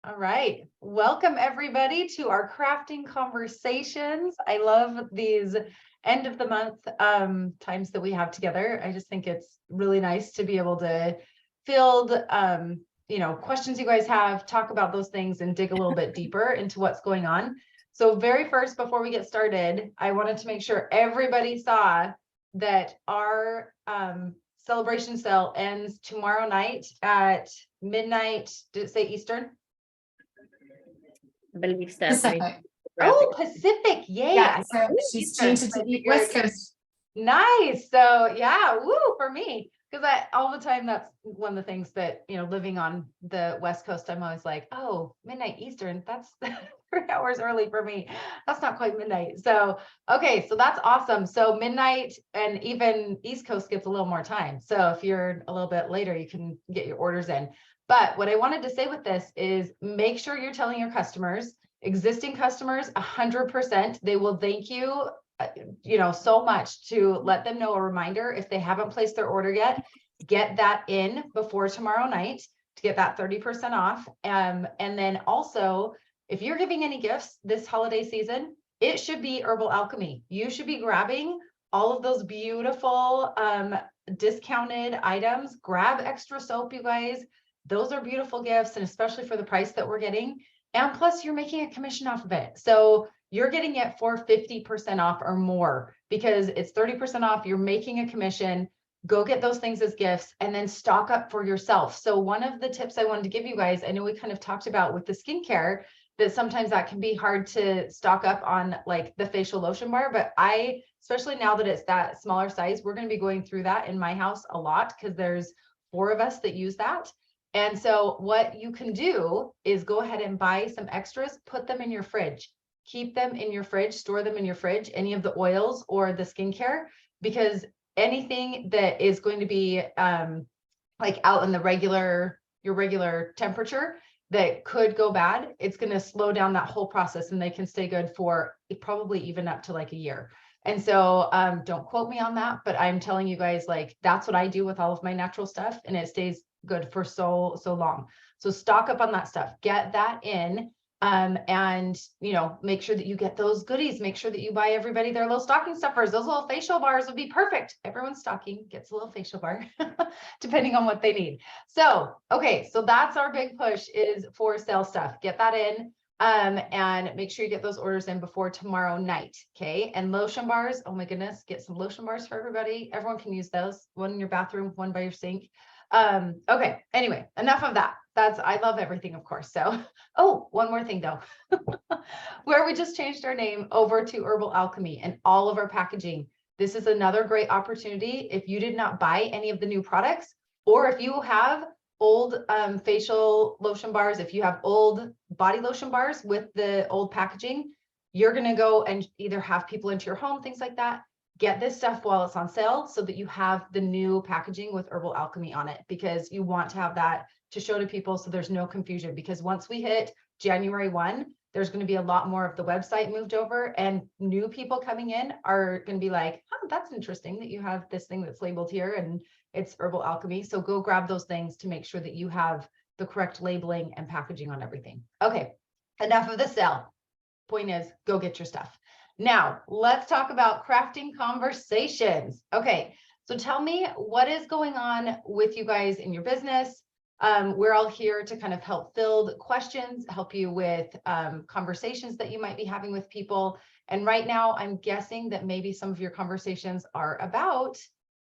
All right. Welcome everybody to our crafting conversations. I love these end of the month times that we have together. I just think it's really nice to be able to field questions you guys have, talk about those things and dig a little bit deeper into what's going on. So very first, before we get started, I wanted to make sure everybody saw that our celebration sale ends tomorrow night at midnight. Did it say Eastern? I believe so. Pacific. Oh, Pacific. Yay. Yeah, so I she's Eastern, changed it so to I the figured- West Coast. Nice. So yeah, woo for me. Because all the time, that's one of the things that, living on the West Coast, I'm always like, oh, midnight Eastern, that's 3 hours early for me. That's not quite midnight. So, okay, so that's awesome. So midnight and even East Coast gets a little more time. So if you're a little bit later, you can get your orders in. But what I wanted to say with this is make sure you're telling your customers, existing customers, 100%, they will thank you so much to let them know a reminder if they haven't placed their order yet, get that in before tomorrow night to get that 30% off. And then also, if you're giving any gifts this holiday season, it should be Herbal Alchemy. You should be grabbing all of those beautiful discounted items. Grab extra soap, you guys. Those are beautiful gifts, and especially for the price that we're getting. And plus, you're making a commission off of it. So you're getting it for 50% off or more because it's 30% off. You're making a commission. Go get those things as gifts and then stock up for yourself. So one of the tips I wanted to give you guys, I know we kind of talked about with the skincare, that sometimes that can be hard to stock up on, like the facial lotion bar. But especially now that it's that smaller size, we're going to be going through that in my house a lot because there's 4 of us that use that. And so what you can do is go ahead and buy some extras, put them in your fridge. Keep them in your fridge, store them in your fridge, any of the oils or the skincare, because anything that is going to be like out in your regular temperature that could go bad, it's going to slow down that whole process and they can stay good for probably even up to like a year. And so don't quote me on that, but I'm telling you guys, like, that's what I do with all of my natural stuff and it stays good for so long. So stock up on that stuff, get that in. And make sure that you get those goodies. Make sure that you buy everybody their little stocking stuffers. Those little facial bars would be perfect. Everyone's stocking gets a little facial bar depending on what they need. So, okay. So that's our big push is for sale stuff. Get that in. And make sure you get those orders in before tomorrow night. Okay. And lotion bars. Oh my goodness. Get some lotion bars for everybody. Everyone can use those. One in your bathroom, one by your sink. Okay. Anyway, enough of that. I love everything, of course. So, oh, one more thing though, where we just changed our name over to Herbal Alchemy and all of our packaging. This is another great opportunity. If you did not buy any of the new products, or if you have old facial lotion bars, if you have old body lotion bars with the old packaging, you're going to go and either have people into your home, things like that. Get this stuff while it's on sale so that you have the new packaging with Herbal Alchemy on it, because you want to have that to show to people so there's no confusion. Because once we hit January 1, there's going to be a lot more of the website moved over, and new people coming in are going to be like, oh, that's interesting that you have this thing that's labeled here and it's Herbal Alchemy. So go grab those things to make sure that you have the correct labeling and packaging on everything. Okay, enough of the sale. Point is, go get your stuff. Now, let's talk about crafting conversations. Okay, so tell me what is going on with you guys in your business. We're all here to kind of help field questions, help you with conversations that you might be having with people. And right now, I'm guessing that maybe some of your conversations are about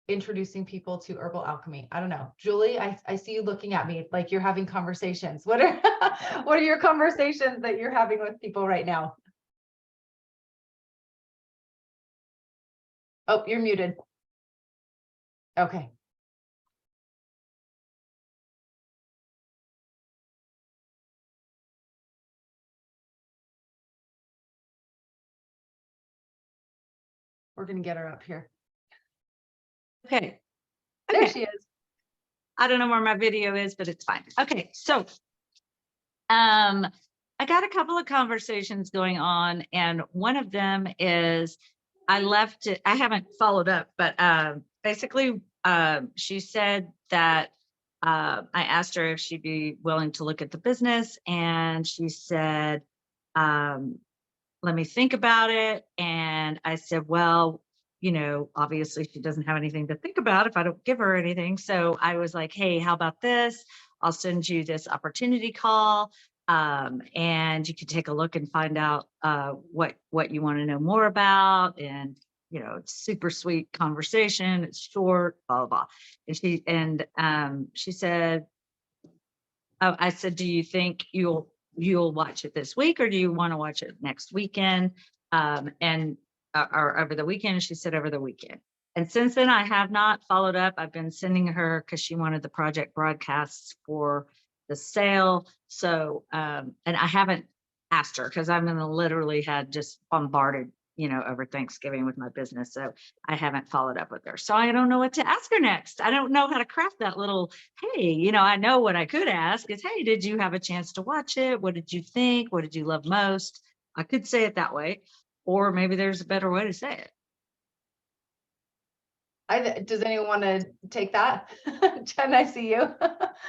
introducing people to Herbal Alchemy. I don't know. Julie, I see you looking at me like you're having conversations. What are your conversations that you're having with people right now? Oh, you're muted. Okay. We're going to get her up here. Okay. There Okay. she is. I don't know where my video is, but it's fine. Okay. So, I got a couple of conversations going on, and one of them is I left it. I haven't followed up, but basically, she said that I asked her if she'd be willing to look at the business, and she said, let me think about it. And I said, well, obviously she doesn't have anything to think about if I don't give her anything. So I was like, hey, how about this? I'll send you this opportunity call. And you can take a look and find out what you want to know more about. And it's super sweet conversation. It's short, blah blah blah. And she said, oh, I said, do you think you'll watch it this week, or do you want to watch it next weekend? Or over the weekend? She said over the weekend. And since then, I have not followed up. I've been sending her, because she wanted the project broadcasts for the sale. So, and I haven't asked her, because I'm going to literally had just bombarded, over Thanksgiving with my business. So I haven't followed up with her. So I don't know what to ask her next. I don't know how to craft that little, hey, I know what I could ask is, hey, did you have a chance to watch it? What did you think? What did you love most? I could say it that way, or maybe there's a better way to say it. Does anyone want to take that? Jen, I see you.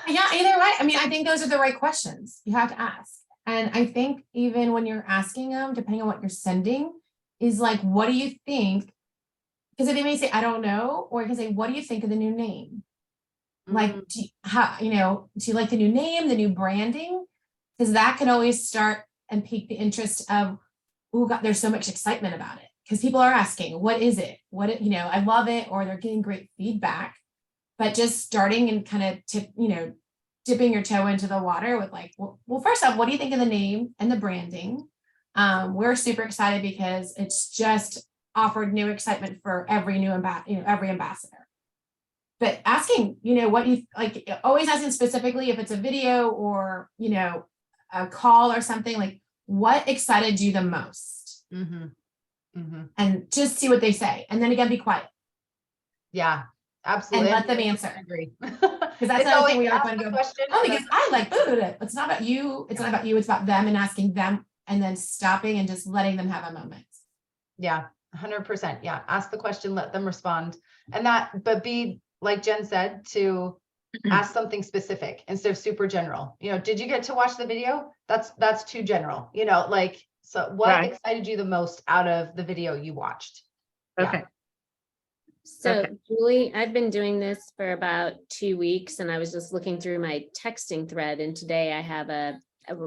Yeah, either way. I mean, I think those are the right questions you have to ask. And I think even when you're asking them, depending on what you're sending, is like, what do you think? Because they may say, I don't know, or you can say, what do you think of the new name? Like, do you like the new name, the new branding? Because that can always start and pique the interest of, oh God, there's so much excitement about it. Because people are asking, what is it? I love it, or they're getting great feedback. But just starting and kind of dipping your toe into the water with like, well, first off, what do you think of the name and the branding? We're super excited because it's just offered new excitement for every new every ambassador. But asking, what you like, always asking specifically if it's a video or, a call or something, like what excited you the most? Mm-hmm. Mm-hmm. And just see what they say. And then again, be quiet. Yeah, absolutely. And let them answer. I agree. Because that's another thing we are going to go, question. oh, because I like, it's not about you. It's not about you. It's about them, and asking them, and then stopping and just letting them have a moment. Yeah, 100%. Yeah. Ask the question, let them respond. But be, like Jen said, to ask something specific instead of super general. Did you get to watch the video? That's too general, so what excited you the most out of the video you watched? Okay. Yeah. So Okay. Julie, I've been doing this for about 2 weeks, and I was just looking through my texting thread, and today I have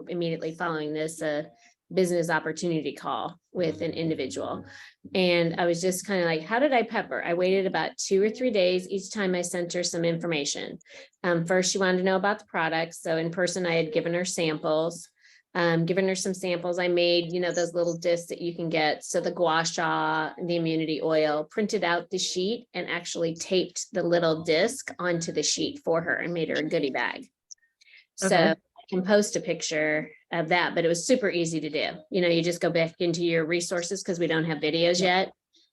immediately following this, a business opportunity call with an individual. And I was just kind of like, how did I pepper? I waited about 2 or 3 days. Each time I sent her some information. First, she wanted to know about the products. So in person, I had given her samples. Given her some samples. I made, those little discs that you can get. So the gua sha, the immunity oil, printed out the sheet and actually taped the little disc onto the sheet for her and made her a goodie bag. So Okay. I can post a picture of that, but it was super easy to do. You just go back into your resources, because we don't have videos yet,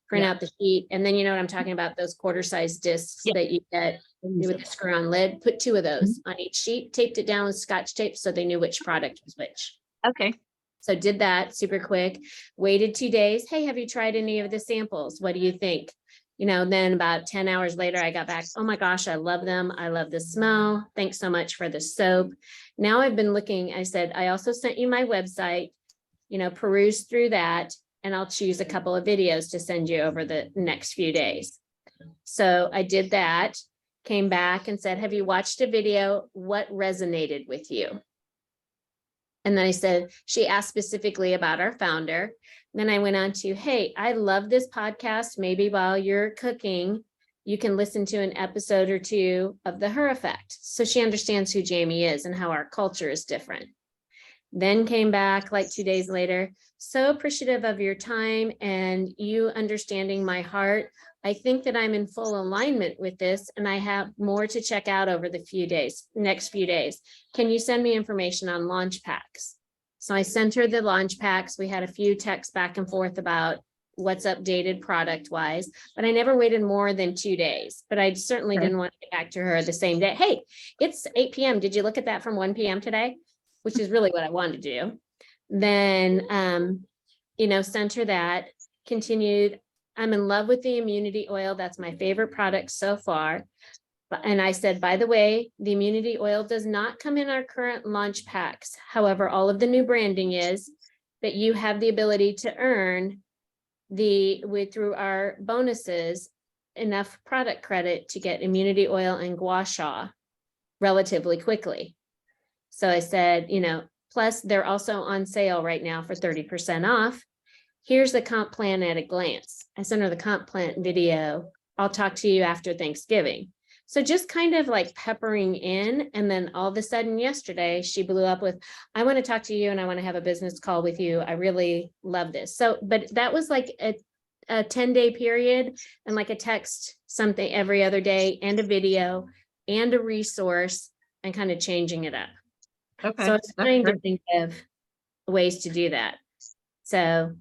print out the sheet. And then you know what I'm talking about, those quarter-size discs that you get with the screw-on lid, put 2 of those on each sheet, taped it down with Scotch tape so they knew which product was which. Okay. So did that super quick, waited 2 days. Hey, have you tried any of the samples? What do you think? Then about 10 hours later, I got back. Oh my gosh, I love them. I love the smell. Thanks so much for the soap. Now I've been looking, I said, I also sent you my website, peruse through that, and I'll choose a couple of videos to send you over the next few days. So I did that, came back and said, have you watched a video? What resonated with you? And then I said, she asked specifically about our founder. Then I went on to, hey, I love this podcast. Maybe while you're cooking, you can listen to an episode or 2 of the Her Effect. So she understands who Jamie is and how our culture is different. Then came back like 2 days later, so appreciative of your time and you understanding my heart. I think that I'm in full alignment with this, and I have more to check out over the next few days. Can you send me information on launch packs? So I sent her the launch packs. We had a few texts back and forth about what's updated product wise, but I never waited more than 2 days. But I certainly didn't want to get back to her the same day. Hey, it's 8 p.m. Did you look at that from 1 p.m. today? Which is really what I wanted to do. Then, sent her that, continued. I'm in love with the immunity oil. That's my favorite product so far. And I said, by the way, the immunity oil does not come in our current launch packs. However, all of the new branding is that you have the ability to earn through our bonuses, enough product credit to get immunity oil and gua sha relatively quickly. So I said, plus they're also on sale right now for 30% off. Here's the comp plan at a glance. I sent her the comp plan video. I'll talk to you after Thanksgiving. So just kind of like peppering in, and then all of a sudden yesterday she blew up with, I want to talk to you and I want to have a business call with you. I really love this. So, but that was like a 10-day period, and like a text something every other day, and a video and a resource, and kind of changing it up. Okay. So I was trying to think of ways to do that. So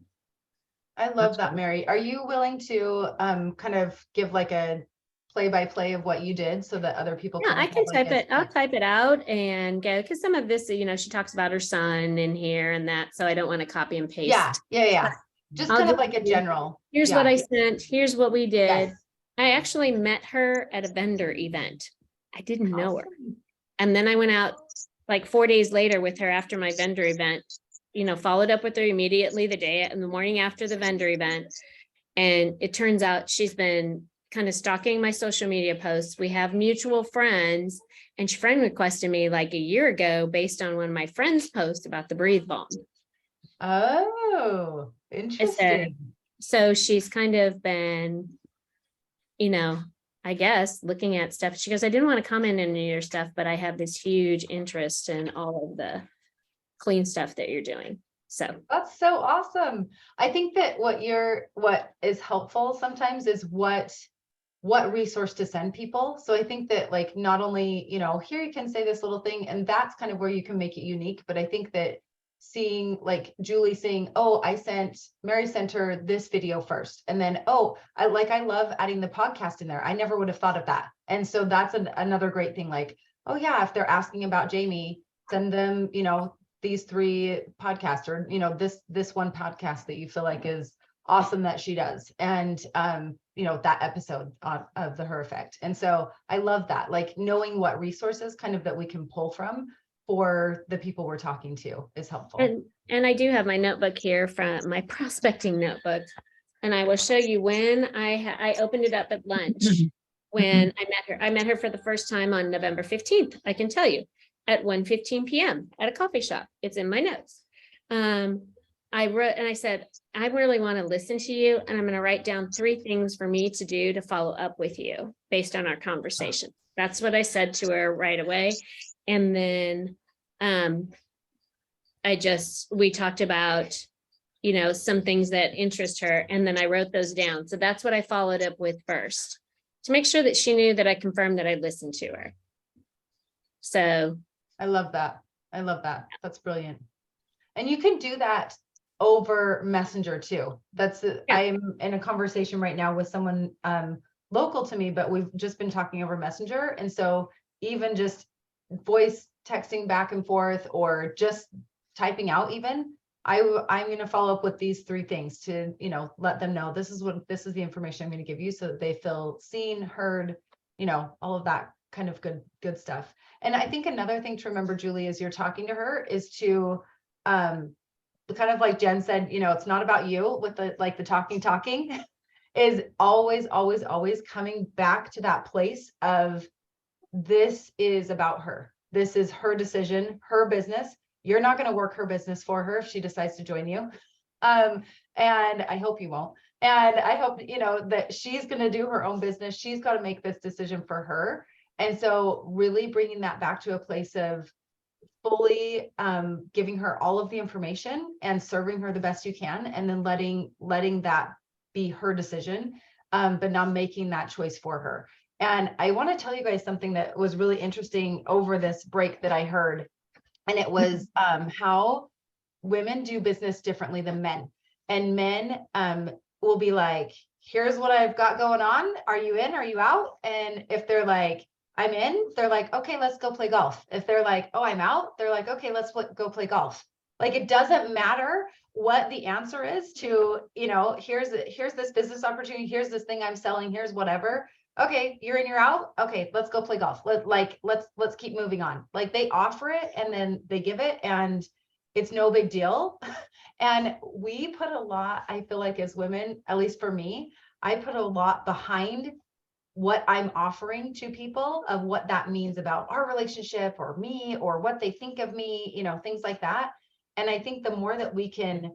I love that, Mary. Are you willing to kind of give like a play-by-play of what you did so that other people yeah, I can have, like, type it. I'll type it out and go, because some of this, she talks about her son in here and that, so I don't want to copy and paste. Yeah. Just I'll kind of just like a do- general. Here's yeah. what I sent. Here's what we did. Yes. I actually met her at a vendor event. I didn't know her. Awesome. And then I went out like 4 days later with her after my vendor event, followed up with her immediately in the morning after the vendor event. And it turns out she's been kind of stalking my social media posts. We have mutual friends, and she friend requested me like a year ago based on one of my friends' posts about the Breathe Balm. Oh, interesting. So she's kind of been, I guess, looking at stuff. She goes, I didn't want to comment on your stuff, but I have this huge interest in all of the clean stuff that you're doing. So That's so awesome. I think that what is helpful sometimes is what resource to send people. So I think that, like, not only, here you can say this little thing, and that's kind of where you can make it unique. But I think that seeing, like, Julie saying, oh, Mary sent her this video first. And then, oh, I love adding the podcast in there. I never would have thought of that. And so that's another great thing. Like, oh yeah, if they're asking about Jamie, send them, these 3 podcasts, or, this one podcast that you feel like is awesome that she does. And, that episode of the Her Effect. And so I love that, like, knowing what resources kind of that we can pull from for the people we're talking to is helpful. And I do have my notebook here from my prospecting notebook, and I will show you when I opened it up at lunch when I met her. I met her for the first time on November 15th. I can tell you, at 1:15 p.m. at a coffee shop. It's in my notes. I wrote and I said, I really want to listen to you, and I'm going to write down 3 things for me to do to follow up with you based on our conversation. That's what I said to her right away. And then we talked about, some things that interest her, and then I wrote those down. So that's what I followed up with first, to make sure that she knew that I confirmed that I listened to her. So I love that. That's brilliant. And you can do that over Messenger too. I'm in a conversation right now with someone local to me, but we've just been talking over Messenger. And so even just voice texting back and forth, or just typing out, even, I'm going to follow up with these 3 things to, let them know this is the information I'm going to give you, so that they feel seen, heard, all of that kind of good stuff. And I think another thing to remember, Julie, as you're talking to her, is to kind of like Jen said, it's not about you with the talking is always coming back to that place of, this is about her. This is her decision, her business. You're not going to work her business for her if she decides to join you. And I hope you won't. And I hope, that she's going to do her own business. She's got to make this decision for her. And so really bringing that back to a place of fully giving her all of the information and serving her the best you can, and then letting that be her decision, but not making that choice for her. And I want to tell you guys something that was really interesting over this break that I heard. And it was how women do business differently than men. And men will be like, here's what I've got going on. Are you in? Are you out? And if they're like, I'm in, they're like, okay, let's go play golf. If they're like, oh, I'm out, they're like, okay, let's go play golf. Like, it doesn't matter what the answer is to, here's this business opportunity, here's this thing I'm selling, here's whatever. okay, you're in, you're out. Okay, let's go play golf. Let's keep moving on. Like they offer it and then they give it and it's no big deal. And we put a lot, I feel like as women, at least for me, I put a lot behind what I'm offering to people of what that means about our relationship or me or what they think of me, you know, things like that. And I think the more that we can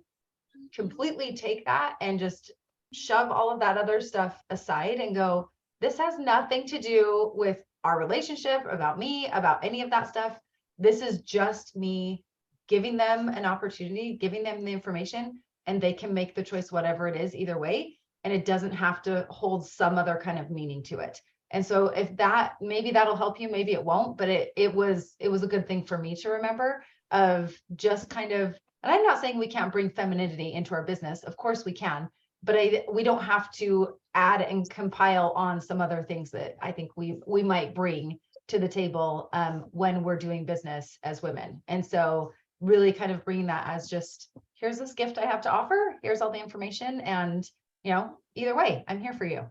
completely take that and just shove all of that other stuff aside and go, this has nothing to do with our relationship, about me, about any of that stuff. This is just me giving them an opportunity, giving them the information, and they can make the choice, whatever it is, either way. And it doesn't have to hold some other kind of meaning to it. And so if that, maybe that'll help you, maybe it won't, but it was a good thing for me to remember of just kind of, and I'm not saying we can't bring femininity into our business. Of course we can, but we don't have to add and compile on some other things that I think we might bring to the table when we're doing business as women. And so really kind of bringing that as just, here's this gift I have to offer. Here's all the information. And, you know, either way, I'm here for you.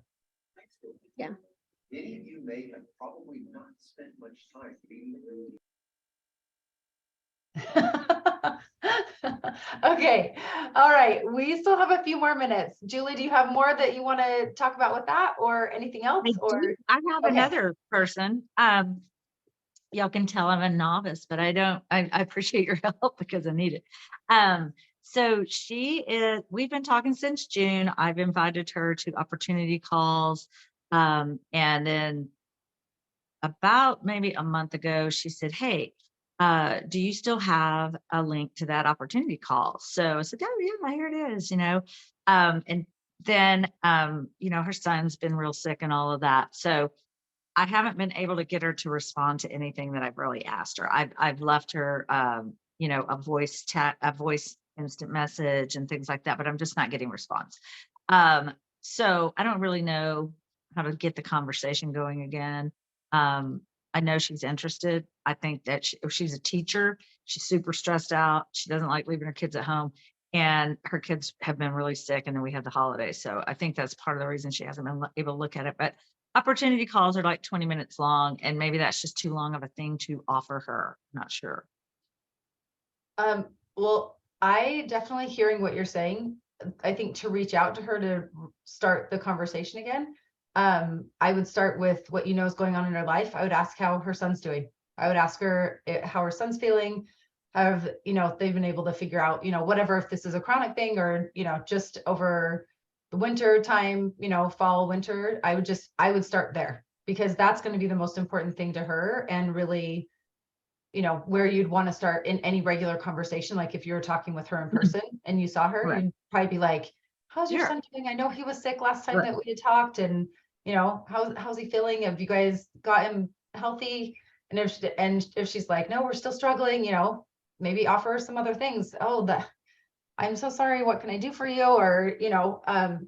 Yeah. Many of you may have probably not spent much time reading Okay. All right. We still have a few more minutes. Julie, do you have more that you want to talk about with that or anything else? I have Okay. another person. Y'all can tell I'm a novice, but I appreciate your help because I need it. So we've been talking since June. I've invited her to opportunity calls. And then about maybe a month ago, she said, hey, do you still have a link to that opportunity call? So I said, oh yeah, here it is, you know. And then, you know, her son's been real sick and all of that. So I haven't been able to get her to respond to anything that I've really asked her. I've left her, you know, a voice instant message and things like that, but I'm just not getting response. So I don't really know how to get the conversation going again. I know she's interested. I think that she's a teacher. She's super stressed out. She doesn't like leaving her kids at home, and her kids have been really sick. And then we had the holidays. So I think that's part of the reason she hasn't been able to look at it. But opportunity calls are like 20 minutes long, and maybe that's just too long of a thing to offer her. I'm not sure. Well, I definitely hearing what you're saying. I think to reach out to her to start the conversation again, I would start with what you know is going on in her life. I would ask how her son's doing. I would ask her how her son's feeling. Have, you know, if they've been able to figure out, you know, whatever, if this is a chronic thing or, you know, just over the winter time, you know, fall, winter, I would start there because that's going to be the most important thing to her and really, you know, where you'd want to start in any regular conversation. Like if you were talking with her in person and you saw her, Right. you'd probably be like, how's your Sure. son doing? I know he was sick last time Right. that we had talked, and you know, how's he feeling? Have you guys got him healthy? And if she's like, no, we're still struggling, you know, maybe offer some other things. Oh, I'm so sorry. What can I do for you? Or, you know,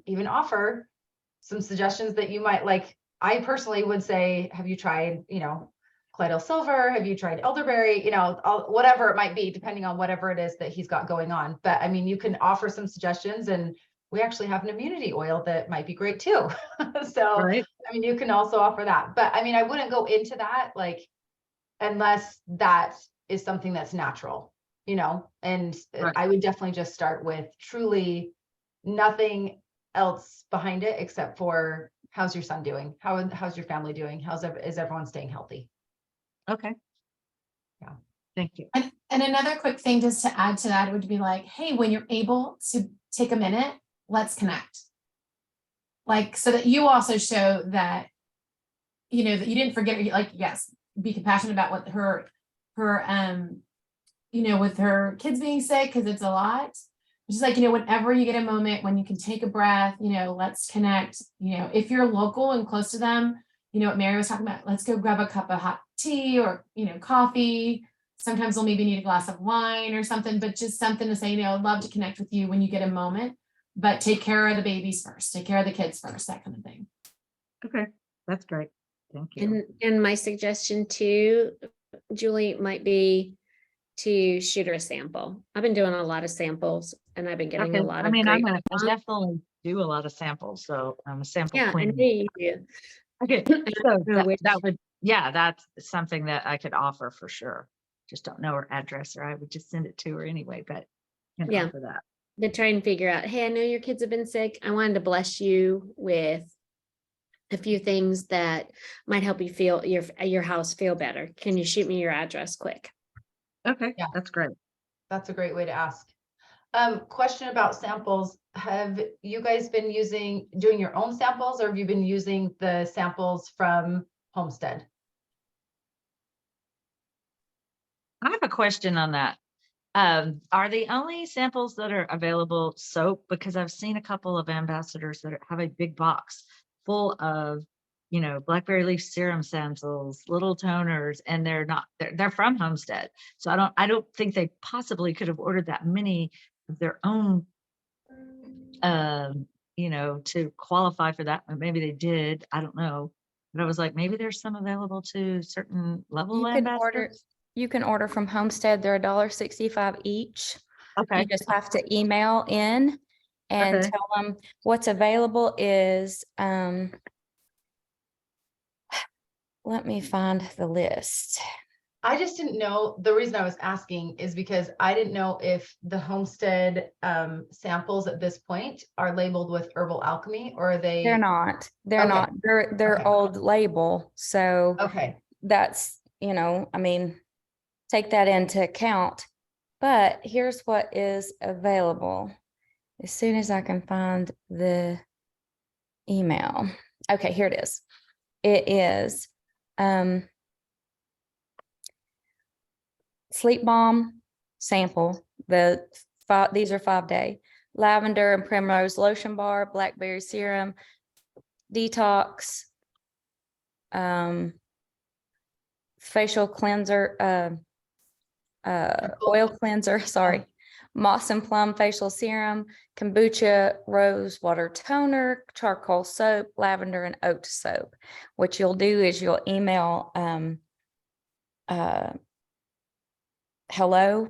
even offer some suggestions that you might like. I personally would say, have you tried, you know, Clydesdale Silver? Have you tried elderberry? You know, whatever it might be, depending on whatever it is that he's got going on. But I mean, you can offer some suggestions, and we actually have an immunity oil that might be great too. So, Right. I mean, you can also offer that. But I mean, I wouldn't go into that like unless that is something that's natural, you know, and Right. I would definitely just start with truly nothing else behind it except for how's your son doing? How's your family doing? Is everyone staying healthy? Okay. Yeah. Thank you. And another quick thing just to add to that would be like, hey, when you're able to take a minute, let's connect. Like, so that you also show that, you know, that you didn't forget, like, yes, be compassionate about what her, you know, with her kids being sick, because it's a lot. Just like, you know, whenever you get a moment when you can take a breath, you know, let's connect, you know, if you're local and close to them, you know, what Mary was talking about, let's go grab a cup of hot tea or, you know, coffee. Sometimes they'll maybe need a glass of wine or something, but just something to say, you know, I'd love to connect with you when you get a moment, but take care of the babies first, take care of the kids first, that kind of thing. Okay. That's great. Thank you. And my suggestion too, Julie, might be to shoot her a sample. I've been doing a lot of samples and I've been getting a Okay. lot I of mean, great I response. definitely do a lot of samples, so I'm a sample Yeah, I queen. know you do. Okay, so know which- that would, yeah, that's something that I could offer for sure. Just don't know her address, or I would just send it to her anyway, but can Yeah. offer that. Been trying to figure out, hey, I know your kids have been sick. I wanted to bless you with a few things that might help you feel your house feel better. Can you shoot me your address quick? Okay, Yeah. that's great. That's a great way to ask. Question about samples. Have you guys been doing your own samples, or have you been using the samples from Homestead? I have a question on that. Are the only samples that are available soap? Because I've seen a couple of ambassadors that have a big box full of, blackberry leaf serum samples, little toners, and they're from Homestead. So I don't think they possibly could have ordered that many of their own, to qualify for that. Or maybe they did. I don't know. But I was like, maybe there's some available to certain level You can order, ambassadors. you can order from Homestead. They're $1.65 each. You Okay. just have to email in and Okay. tell them what's available is, let me find the list. I just didn't know, the reason I was asking is because I didn't know if the Homestead samples at this point are labeled with Herbal Alchemy, or are they? They're not, they're Okay. not, they're Okay. old label. So Okay, that's, I mean, take that into account. But here's what is available. As soon as I can find the email. Okay, here it is. It is Sleep Balm sample. These are 5-day. Lavender and primrose lotion bar, blackberry serum, detox, facial cleanser, oil cleanser, sorry, moss and plum facial serum, kombucha, rose water toner, charcoal soap, lavender and oat soap. What you'll do is you'll email hello,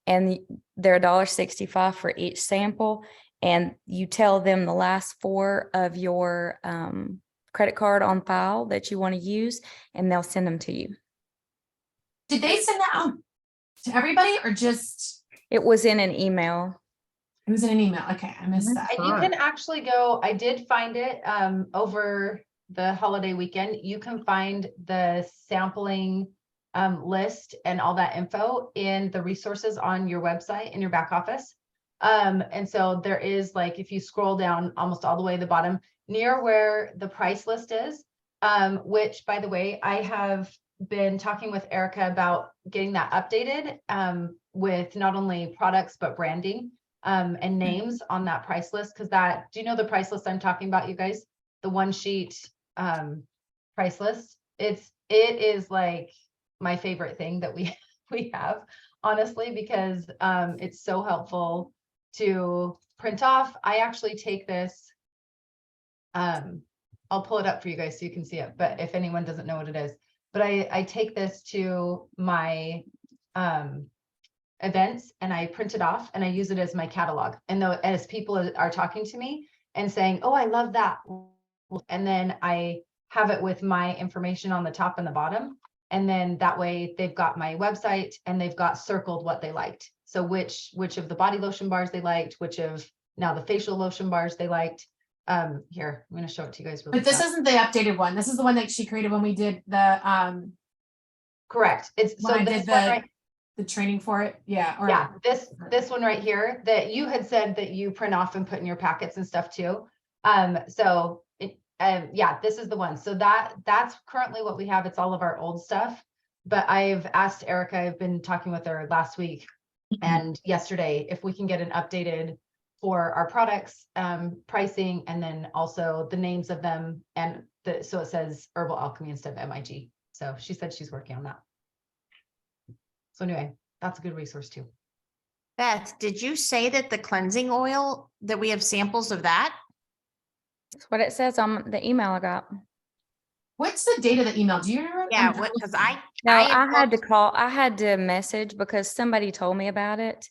and they're $1.65 for each sample, and you tell them the last 4 of your credit card on file that you want to use, and they'll send them to you. Did they send that out to everybody or just, It was in an email. it was in an email? Okay, I missed that. and you can actually go, I did find it over the holiday weekend. You can find the sampling list and all that info in the resources on your website in your back office. And so there is, like, if you scroll down almost all the way to the bottom near where the price list is, which, by the way, I have been talking with Erica about getting that updated with not only products but branding and names on that price list. Because do you know the price list I'm talking about, you guys? The one sheet price list. It is like my favorite thing that we have, honestly, because it's so helpful to print off. I actually take this. I'll pull it up for you guys so you can see it, but if anyone doesn't know what it is, but I take this to my events and I print it off and I use it as my catalog. And though, as people are talking to me and saying, oh, I love that. And then I have it with my information on the top and the bottom. And then that way they've got my website and they've got circled what they liked. So which of the body lotion bars they liked, which of now the facial lotion bars they liked. Here, I'm going to show it to you guys really But this fast. isn't the updated one. This is the one that she created when we did the Correct. It's so when I this did one right. the training for it. Yeah. Or Yeah, this one right here that you had said that you print off and put in your packets and stuff too. So yeah, this is the one. So that's currently what we have. It's all of our old stuff. But I've asked Erica, I've been talking with her last week and yesterday, if we can get an updated for our products, pricing, and then also the names of them. And so it says Herbal Alchemy instead of MIG. So she said she's working on that. So anyway, that's a good resource too. Beth, did you say that the cleansing oil, that we have samples of that? That's what it says on the email I got. what's the date of the email? Do you remember? Yeah, what, because No, I had to looked- call, I had to message because somebody told me about it.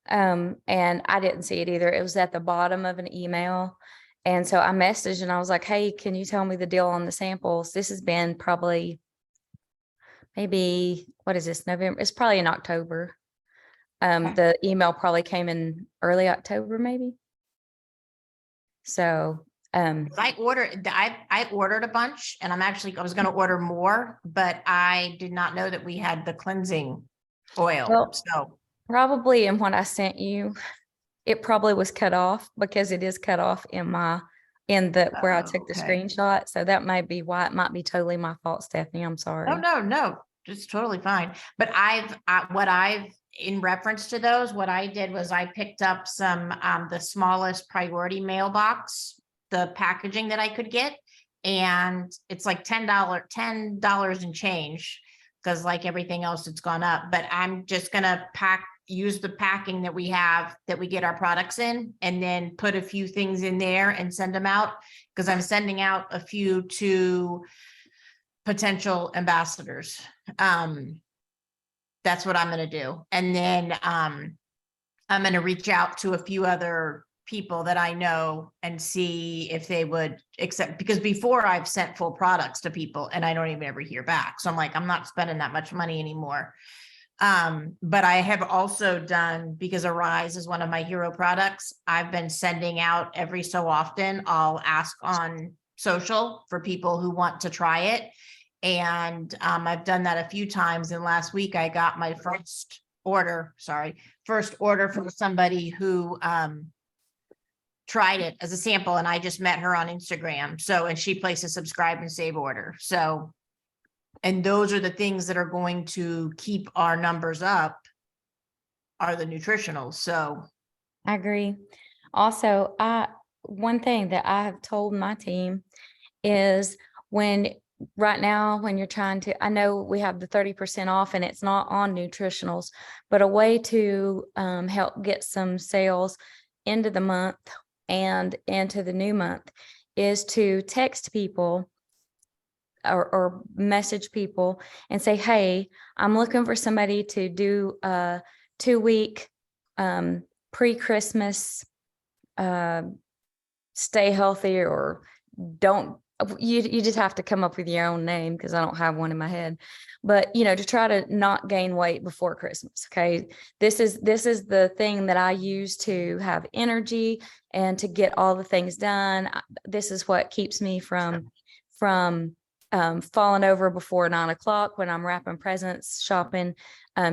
And I didn't see it either. It was at the bottom of an email. And so I messaged and I was like, hey, can you tell me the deal on the samples? This has been probably maybe, what is this, November? It's probably in October. The email probably came in early October, maybe. So, I ordered a bunch and I was gonna order more, but I did not know that we had the cleansing oil, Well, so. probably in what I sent you, it probably was cut off because it is cut off in where I took the Okay. screenshot. So that might be why. It might be totally my fault, Stephanie. I'm Oh, sorry. no, it's totally fine. But in reference to those, what I did was I picked up some, the smallest priority mailbox, the packaging that I could get. And it's like $10 and change. Cause like everything else, it's gone up, but I'm just gonna use the packing that we have, that we get our products in, and then put a few things in there and send them out. Cause I'm sending out a few to potential ambassadors. That's what I'm gonna do. And then I'm gonna reach out to a few other people that I know and see if they would accept, because before I've sent full products to people and I don't even ever hear back. So I'm like, I'm not spending that much money anymore. But I have also done, because Arise is one of my hero products, I've been sending out every so often. I'll ask on social for people who want to try it. And I've done that a few times. And last week I got my first order from somebody who tried it as a sample, and I just met her on Instagram. So, and she placed a subscribe and save order. So, and those are the things that are going to keep our numbers up, are the nutritionals. So I agree. Also, one thing that I have told my team is right now, when you're trying to, I know we have the 30% off and it's not on nutritionals, but a way to help get some sales into the month and into the new month is to text people or message people and say, hey, I'm looking for somebody to do a 2-week pre-Christmas stay healthy, or don't, you just have to come up with your own name because I don't have one in my head. But to try to not gain weight before Christmas. Okay. This is the thing that I use to have energy and to get all the things done. This is what keeps me from falling over before 9 o'clock when I'm wrapping presents, shopping,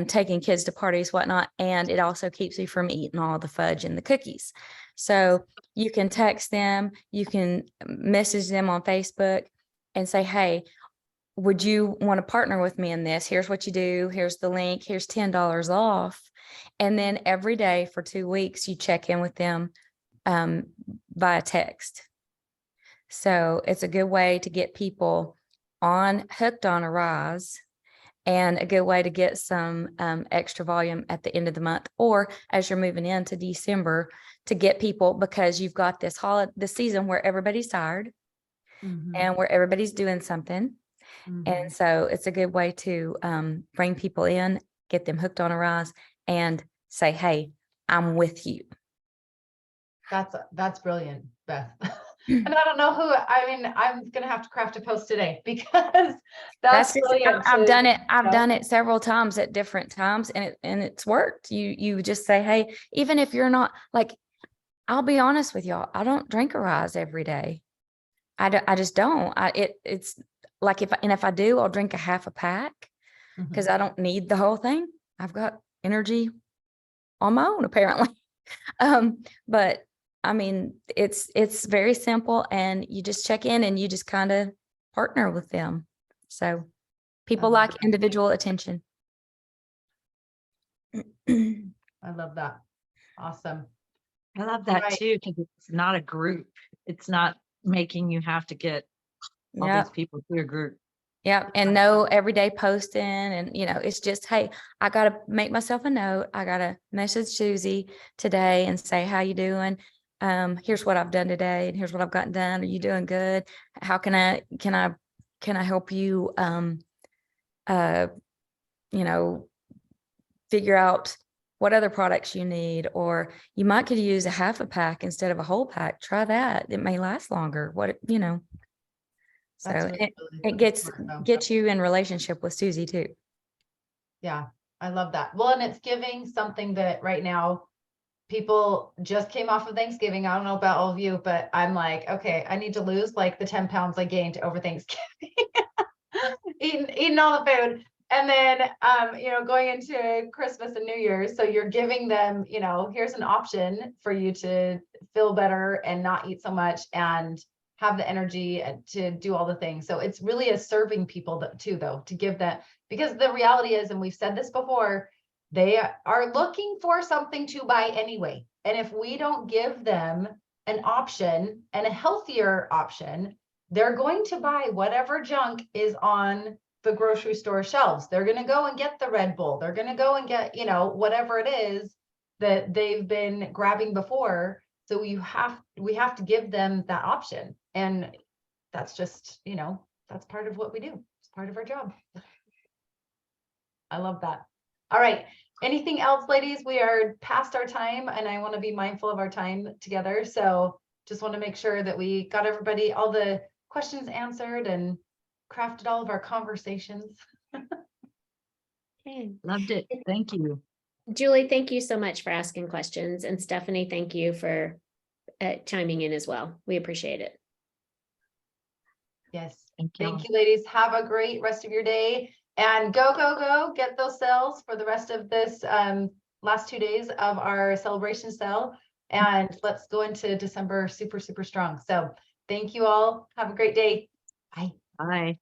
taking kids to parties, whatnot. And it also keeps me from eating all the fudge and the cookies. So you can text them, you can message them on Facebook and say, hey, would you want to partner with me in this? Here's what you do. Here's the link. Here's $10 off. And then every day for 2 weeks, you check in with them via text. So it's a good way to get people hooked on Arise, and a good way to get some extra volume at the end of the month, or as you're moving into December, to get people, because you've got this season where everybody's tired and where everybody's doing something. And so it's a good way to bring people in, get them hooked on Arise, and say, hey, I'm with you. That's brilliant, Beth. And I don't know I'm gonna have to craft a post today because that's brilliant. I've done it several times at different times, and it's worked. You just say, hey, even if you're not, like, I'll be honest with y'all, I don't drink Arise every day. I just don't. It's like if I do, I'll drink a half a pack because I don't need the whole thing. I've got energy on my own, apparently. But I mean, it's very simple, and you just check in and you just kind of partner with them. So people like individual attention. I love that. Awesome. I love that Right. too, because it's not a group. It's not making you have to get all Yeah. these people to your group. Yeah. And no everyday posting. And, it's just, hey, I got to make myself a note. I got to message Susie today and say, how you doing? Here's what I've done today, and here's what I've gotten done. Are you doing good? How can I help you, figure out what other products you need, or you might could use a half a pack instead of a whole pack. Try that. It may last longer. So That's really, it, really it gets smart, though. gets you in relationship with Susie too. Yeah, I love that. Well, and it's giving something that right now people just came off of Thanksgiving. I don't know about all of you, but I'm like, okay, I need to lose like the 10 pounds I gained over Thanksgiving. Eating all the food. And then, going into Christmas and New Year's. So you're giving them, here's an option for you to feel better and not eat so much and have the energy to do all the things. So it's really a serving people too, though, to give that, because the reality is, and we've said this before, they are looking for something to buy anyway. And if we don't give them an option and a healthier option, they're going to buy whatever junk is on the grocery store shelves. They're going to go and get the Red Bull. They're going to go and get, whatever it is that they've been grabbing before. So we have to give them that option. And that's just, that's part of what we do. It's part of our job. I love that. All right. Anything else, ladies? We are past our time and I want to be mindful of our time together. So just want to make sure that we got everybody, all the questions answered and crafted all of our conversations. Okay. Loved it. Thank you. Julie, thank you so much for asking questions. And Stephanie, thank you for chiming in as well. We appreciate it. Yes. Thank you. Thank you, ladies. Have a great rest of your day and go, get those sales for the rest of this last 2 days of our celebration sale. And let's go into December super, super strong. So thank you all. Have a great day. Bye. Bye.